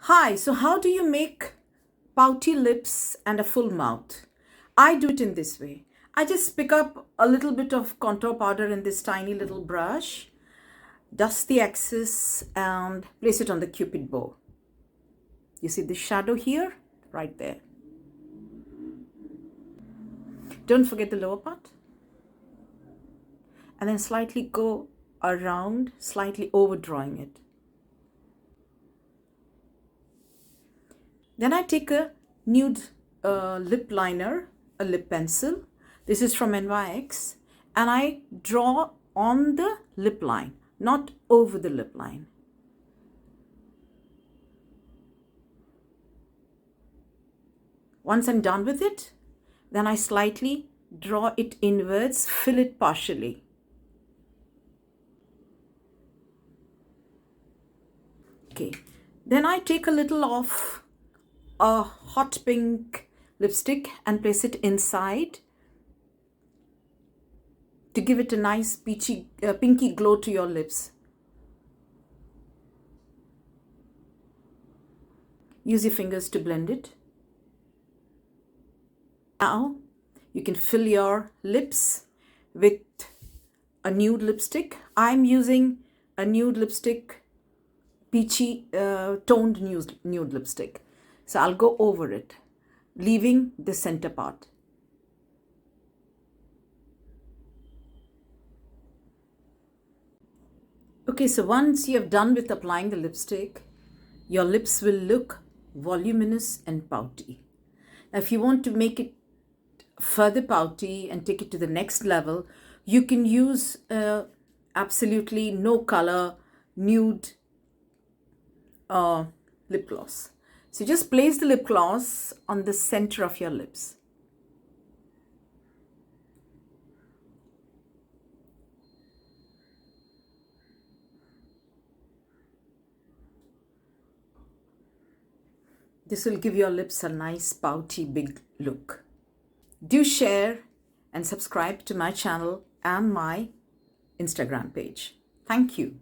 Hi, so how do you make pouty lips and a full mouth? I do it in this way. I just pick up a little bit of contour powder in this tiny little brush, dust the excess and place it on the cupid bow. You see the shadow here? Right there. Don't forget the lower part. And then slightly go around, slightly overdrawing it. Then I take a nude lip liner, a lip pencil. This is from NYX. And I draw on the lip line, not over the lip line. Once I'm done with it, then I slightly draw it inwards, fill it partially. Okay, then I take a little of a hot pink lipstick and place it inside to give it a nice peachy, pinky glow to your lips. Use your fingers to blend it. Now you can fill your lips with a nude lipstick. I'm using a nude lipstick, peachy toned nude lipstick. So I'll go over it, leaving the center part. Okay, so once you have done with applying the lipstick, your lips will look voluminous and pouty. Now, if you want to make it further pouty and take it to the next level, you can use absolutely no color nude lip gloss. So just place the lip gloss on the center of your lips. This will give your lips a nice pouty big look. Do share and subscribe to my channel and my Instagram page. Thank you.